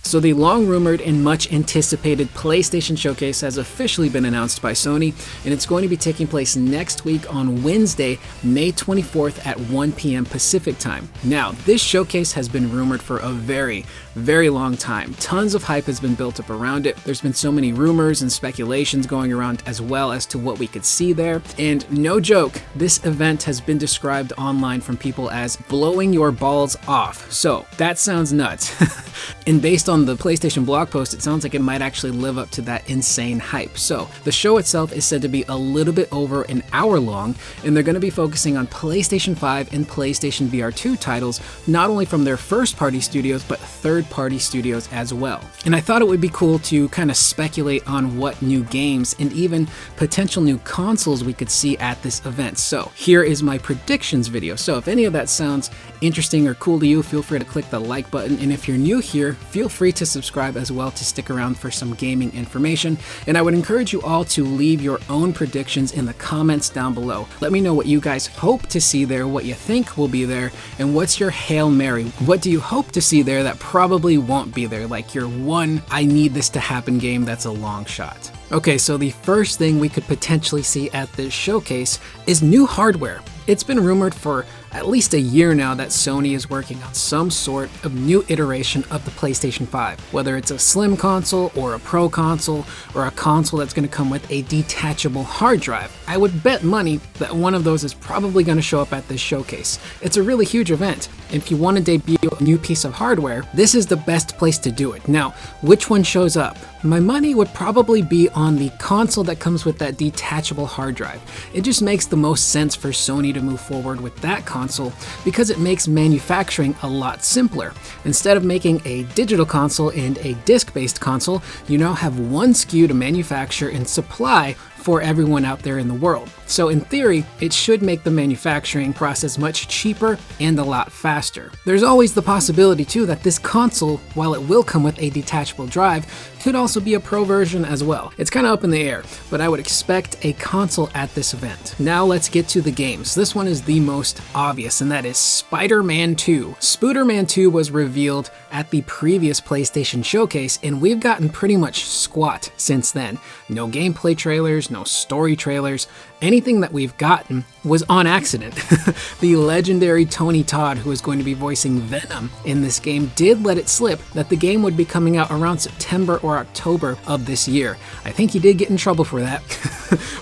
So the long-rumored and much-anticipated PlayStation Showcase has officially been announced by Sony, and it's going to be taking place next week on Wednesday, May 24th at 1 p.m. Pacific time. Now, this showcase has been rumored for a very, very long time. Tons of hype has been built up around it. There's been so many rumors and speculations going around as well as to what we could see there. And no joke, this event has been described online from people as blowing your balls off. So that sounds nuts. And based on the PlayStation blog post, it sounds like it might actually live up to that insane hype. So the show itself is said to be a little bit over an hour long, and they're going to be focusing on PlayStation 5 and PlayStation VR 2 titles, not only from their first-party studios, but third-party studios as well. And I thought it would be cool to kind of speculate on what new games and even potential new consoles we could see at this event. So here is my predictions video. So if any of that sounds interesting or cool to you, feel free to click the like button. And if you're new here, feel free to subscribe as well to stick around for some gaming information. And I would encourage you all to leave your own predictions in the comments down below. Let me know what you guys hope to see there, what you think will be there, and what's your Hail Mary? What do you hope to see there that probably won't be there? Like your one, I need this to happen game that's a long shot. Okay, so the first thing we could potentially see at this showcase is new hardware. It's been rumored for at least a year now that Sony is working on some sort of new iteration of the PlayStation 5, whether it's a slim console or a pro console or a console that's going to come with a detachable hard drive. I would bet money that one of those is probably going to show up at this showcase. It's a really huge event, and if you want to debut a new piece of hardware, this is the best place to do it. Now, which one shows up? My money would probably be on the console that comes with that detachable hard drive. It just makes the most sense for Sony to move forward with that console because it makes manufacturing a lot simpler. Instead of making a digital console and a disc-based console, you now have one SKU to manufacture and supply for everyone out there in the world. So in theory, it should make the manufacturing process much cheaper and a lot faster. There's always the possibility too that this console, while it will come with a detachable drive, could also be a pro version as well. It's kind of up in the air, but I would expect a console at this event. Now let's get to the games. This one is the most obvious, and that is Spider-Man 2. Spooderman 2 was revealed at the previous PlayStation showcase, and we've gotten pretty much squat since then. No gameplay trailers, no story trailers. Anything that we've gotten was on accident. The legendary Tony Todd, who is going to be voicing Venom in this game, did let it slip that the game would be coming out around September or October of this year. I think he did get in trouble for that.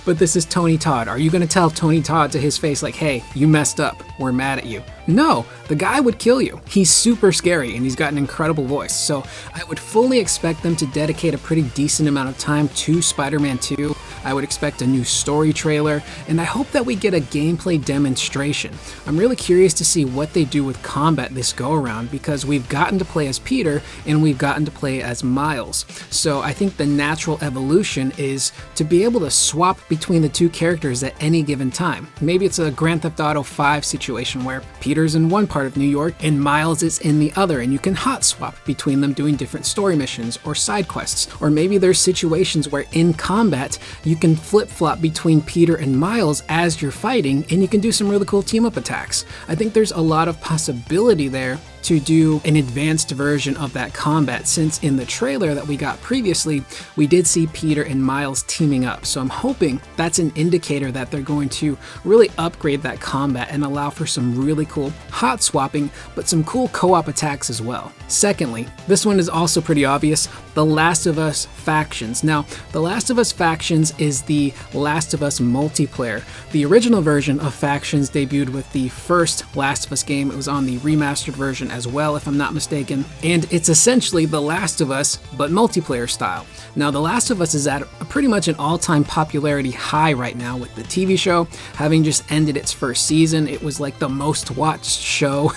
But this is Tony Todd. Are you going to tell Tony Todd to his face like, hey, you messed up, we're mad at you? No, the guy would kill you. He's super scary and he's got an incredible voice. So I would fully expect them to dedicate a pretty decent amount of time to Spider-Man 2. I would expect a new story trailer, and I hope that we get a gameplay demonstration. I'm really curious to see what they do with combat this go around, because we've gotten to play as Peter and we've gotten to play as Miles. So I think the natural evolution is to be able to swap between the two characters at any given time. Maybe it's a Grand Theft Auto 5 situation where Peter's in one part of New York and Miles is in the other, and you can hot swap between them doing different story missions or side quests. Or maybe there's situations where in combat you can flip-flop between Peter and Miles as you're fighting, and you can do some really cool team-up attacks. I think there's a lot of possibility there to do an advanced version of that combat, since in the trailer that we got previously, we did see Peter and Miles teaming up. So I'm hoping that's an indicator that they're going to really upgrade that combat and allow for some really cool hot swapping, but some cool co-op attacks as well. Secondly, this one is also pretty obvious, The Last of Us Factions. Now, The Last of Us Factions is the Last of Us multiplayer. The original version of Factions debuted with the first Last of Us game. It was on the remastered version as well, if I'm not mistaken. And it's essentially The Last of Us, but multiplayer style. Now, The Last of Us is at pretty much an all-time popularity high right now, with the TV show having just ended its first season. It was like the most watched show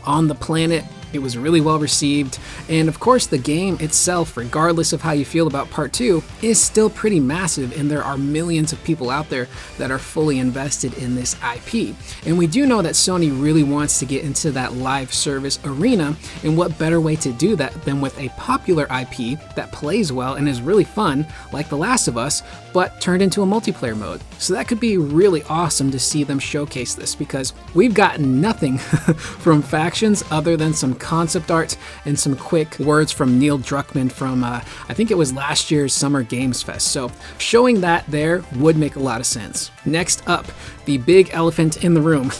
on the planet. It was really well received, and of course the game itself, regardless of how you feel about part 2, is still pretty massive, and there are millions of people out there that are fully invested in this IP. And we do know that Sony really wants to get into that live service arena, and what better way to do that than with a popular IP that plays well and is really fun, like The Last of Us, but turned into a multiplayer mode. So that could be really awesome to see them showcase this, because we've gotten nothing from Factions other than some concept art and some quick words from Neil Druckmann from, I think it was last year's Summer Games Fest. So showing that there would make a lot of sense. Next up, the big elephant in the room,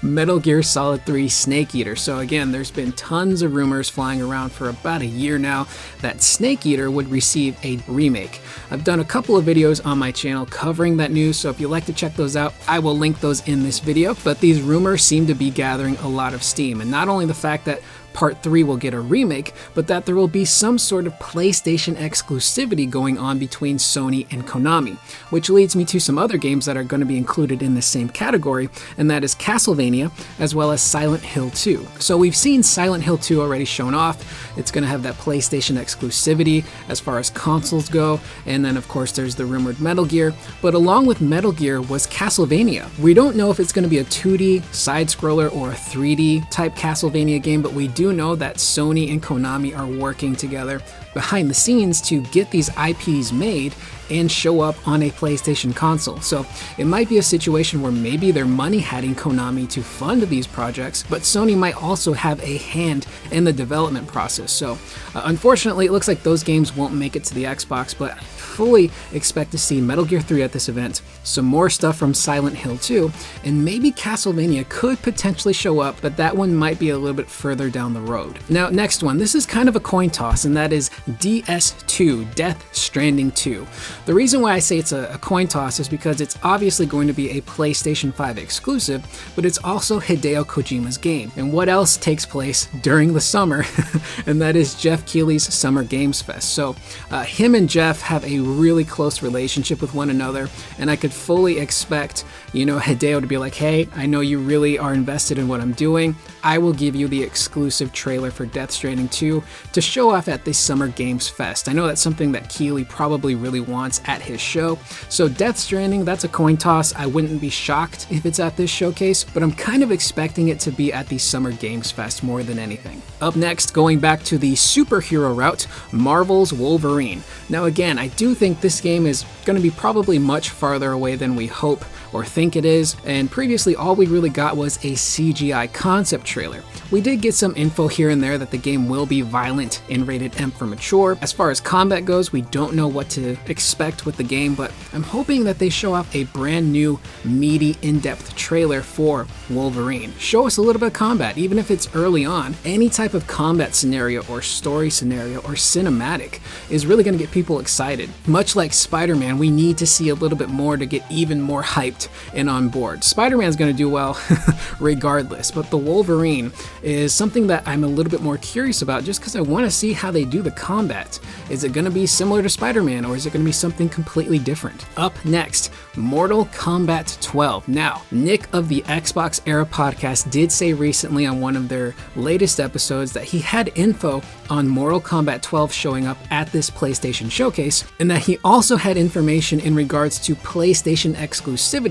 Metal Gear Solid 3 Snake Eater. So again, there's been tons of rumors flying around for about a year now that Snake Eater would receive a remake. I've done a couple of videos on my channel covering that news, so if you'd like to check those out, I will link those in this video. But these rumors seem to be gathering a lot of steam, and not only the fact that Part 3 will get a remake, but that there will be some sort of PlayStation exclusivity going on between Sony and Konami, which leads me to some other games that are going to be included in the same category, and that is Castlevania, as well as Silent Hill 2. So we've seen Silent Hill 2 already shown off. It's going to have that PlayStation exclusivity as far as consoles go, and then of course there's the rumored Metal Gear, but along with Metal Gear was Castlevania. We don't know if it's going to be a 2D side-scroller or a 3D type Castlevania game, but we do know that Sony and Konami are working together behind the scenes to get these IPs made and show up on a PlayStation console. So it might be a situation where maybe they're money-hatting Konami to fund these projects, but Sony might also have a hand in the development process. So unfortunately, it looks like those games won't make it to the Xbox, but I fully expect to see Metal Gear 3 at this event, some more stuff from Silent Hill 2, and maybe Castlevania could potentially show up, but that one might be a little bit further down the road. Now, next one, this is kind of a coin toss, and that is DS2, Death Stranding 2. The reason why I say it's a coin toss is because it's obviously going to be a PlayStation 5 exclusive, but it's also Hideo Kojima's game. And what else takes place during the summer? And that is Jeff Keighley's Summer Games Fest. So him and Jeff have a really close relationship with one another, and I could fully expect, Hideo to be like, hey, I know you really are invested in what I'm doing. I will give you the exclusive trailer for Death Stranding 2 to show off at the Summer Games Fest. I know that's something that Keighley probably really wants at his show. So Death Stranding, that's a coin toss. I wouldn't be shocked if it's at this showcase, but I'm kind of expecting it to be at the Summer Games Fest more than anything. Up next, going back to the superhero route, Marvel's Wolverine. Now again, I do think this game is going to be probably much farther away than we hope or think it is, and previously all we really got was a CGI concept trailer. We did get some info here and there that the game will be violent and rated M for mature. As far as combat goes, we don't know what to expect with the game, but I'm hoping that they show off a brand new, meaty, in-depth trailer for Wolverine. Show us a little bit of combat, even if it's early on. Any type of combat scenario or story scenario or cinematic is really going to get people excited. Much like Spider-Man, we need to see a little bit more to get even more hyped and on board. Spider-Man's going to do well regardless, but the Wolverine is something that I'm a little bit more curious about just because I want to see how they do the combat. Is it going to be similar to Spider-Man, or is it going to be something completely different? Up next, Mortal Kombat 12. Now, Nick of the Xbox Era podcast did say recently on one of their latest episodes that he had info on Mortal Kombat 12 showing up at this PlayStation showcase, and that he also had information in regards to PlayStation exclusivity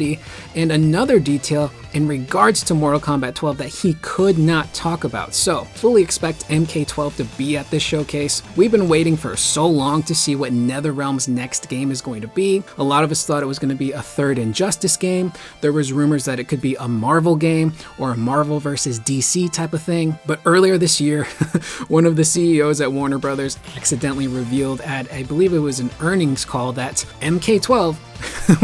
and another detail in regards to Mortal Kombat 12 that he could not talk about. So, fully expect MK12 to be at this showcase. We've been waiting for so long to see what NetherRealm's next game is going to be. A lot of us thought it was going to be a third Injustice game. There was rumors that it could be a Marvel game or a Marvel versus DC type of thing. But earlier this year, one of the CEOs at Warner Brothers accidentally revealed at, I believe it was an earnings call, that MK12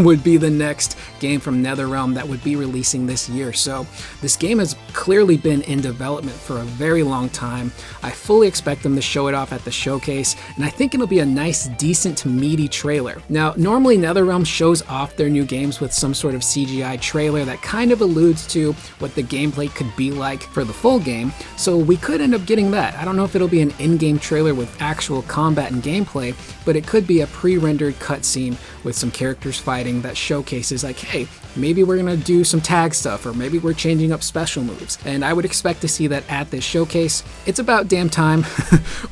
would be the next game from NetherRealm that would be releasing this year. So this game has clearly been in development for a very long time. I fully expect them to show it off at the showcase, and I think it'll be a nice, decent, meaty trailer. Now, normally NetherRealm shows off their new games with some sort of CGI trailer that kind of alludes to what the gameplay could be like for the full game, so we could end up getting that. I don't know if it'll be an in-game trailer with actual combat and gameplay, but it could be a pre-rendered cutscene with some characters fighting that showcases like, hey, maybe we're gonna do some tag stuff, or maybe we're changing up special moves. And I would expect to see that at this showcase. It's about damn time.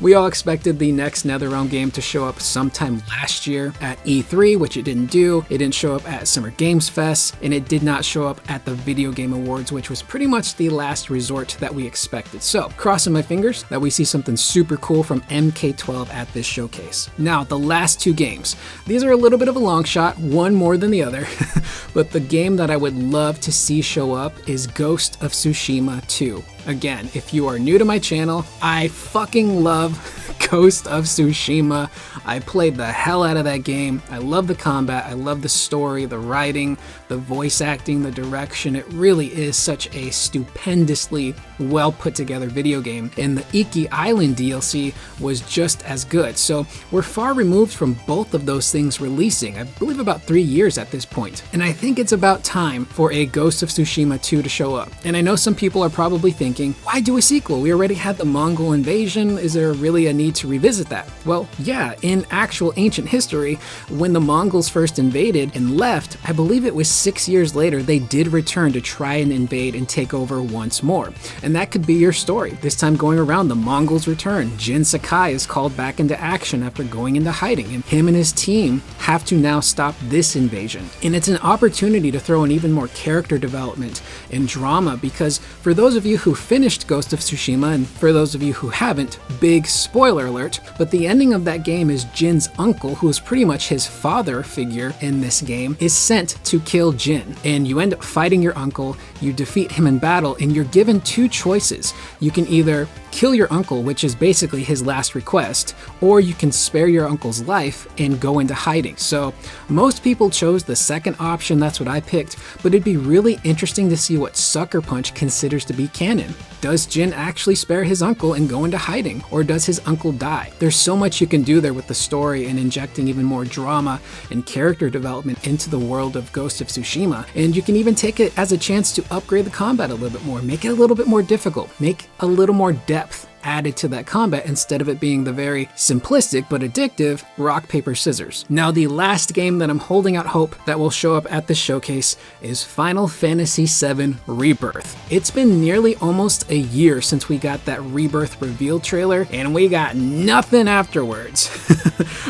We all expected the next NetherRealm game to show up sometime last year at E3, which it didn't do. It didn't show up at Summer Games Fest, and it did not show up at the Video Game Awards, which was pretty much the last resort that we expected. So, crossing my fingers that we see something super cool from MK12 at this showcase. Now, the last two games. These are a little bit of a long shot, one more than the other, but the game that I would love to see show up is Ghost of Tsushima 2. Again, if you are new to my channel, I fucking love Ghost of Tsushima. I played the hell out of that game. I love the combat, I love the story, the writing, the voice acting, the direction. It really is such a stupendously well put together video game, and the Iki Island DLC was just as good. So we're far removed from both of those things releasing, I believe about 3 years at this point. And I think it's about time for a Ghost of Tsushima 2 to show up. And I know some people are probably thinking, why do a sequel? We already had the Mongol invasion. Is there really a need to revisit that? Well, yeah, in actual ancient history, when the Mongols first invaded and left, I believe it was 6 years later, they did return to try and invade and take over once more. And that could be your story. This time going around, the Mongols return. Jin Sakai is called back into action after going into hiding, and him and his team have to now stop this invasion. And it's an opportunity to throw in even more character development and drama, because for those of you who finished Ghost of Tsushima, and for those of you who haven't, big spoiler alert, but the ending of that game is Jin's uncle, who is pretty much his father figure in this game, is sent to kill Jin. And you end up fighting your uncle, you defeat him in battle, and you're given two choices. You can either kill your uncle, which is basically his last request, or you can spare your uncle's life and go into hiding. So most people chose the second option, that's what I picked, but it'd be really interesting to see what Sucker Punch considers to be canon. Does Jin actually spare his uncle and go into hiding, or does his uncle die? There's so much you can do there with the story and injecting even more drama and character development into the world of Ghost of Tsushima, and you can even take it as a chance to upgrade the combat a little bit more, make it a little bit more difficult, make a little more depth added to that combat instead of it being the very simplistic but addictive rock, paper, scissors. Now, the last game that I'm holding out hope that will show up at this showcase is Final Fantasy VII Rebirth. It's been nearly almost a year since we got that Rebirth reveal trailer, and we got nothing afterwards.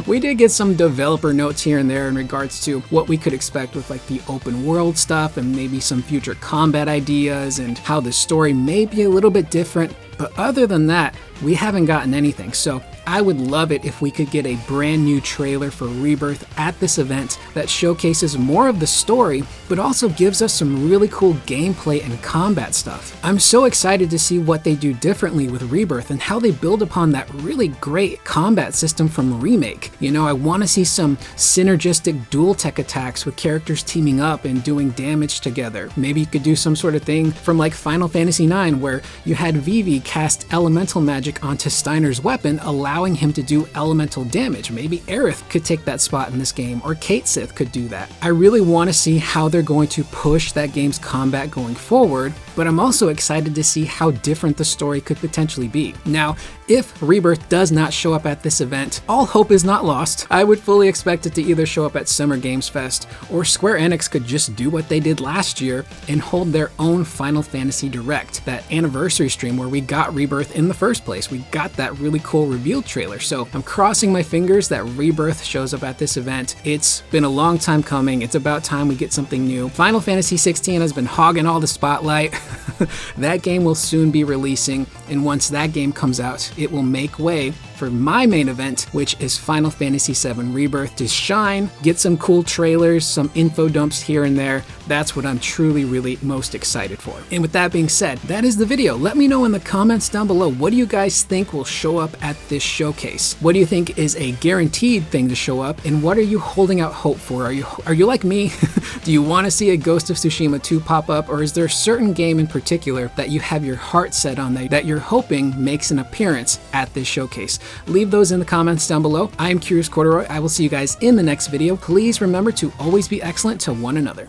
We did get some developer notes here and there in regards to what we could expect with like the open world stuff and maybe some future combat ideas and how the story may be a little bit different. But other than that, we haven't gotten anything. So I would love it if we could get a brand new trailer for Rebirth at this event that showcases more of the story, but also gives us some really cool gameplay and combat stuff. I'm so excited to see what they do differently with Rebirth and how they build upon that really great combat system from Remake. You know, I want to see some synergistic dual tech attacks with characters teaming up and doing damage together. Maybe you could do some sort of thing from like Final Fantasy IX where you had Vivi cast elemental magic onto Steiner's weapon, allowing him to do elemental damage. Maybe Aerith could take that spot in this game, or Kate Sith could do that. I really want to see how they're going to push that game's combat going forward, but I'm also excited to see how different the story could potentially be. Now, if Rebirth does not show up at this event, all hope is not lost. I would fully expect it to either show up at Summer Games Fest, or Square Enix could just do what they did last year and hold their own Final Fantasy Direct, that anniversary stream where we got Rebirth in the first place. We got that really cool reveal trailer. So I'm crossing my fingers that Rebirth shows up at this event. It's been a long time coming. It's about time we get something new. Final Fantasy 16 has been hogging all the spotlight. That game will soon be releasing, and once that game comes out, it will make way for my main event, which is Final Fantasy VII Rebirth, to shine, get some cool trailers, some info dumps here and there. That's what I'm truly really most excited for. And with that being said, that is the video. Let me know in the comments down below, what do you guys think will show up at this showcase? What do you think is a guaranteed thing to show up, and what are you holding out hope for? Are you like me? Do you want to see a Ghost of Tsushima 2 pop up, or is there a certain game in particular that you have your heart set on that you're hoping makes an appearance at this showcase? Leave those in the comments down below. I am Curious Corduroy. I will see you guys in the next video. Please remember to always be excellent to one another.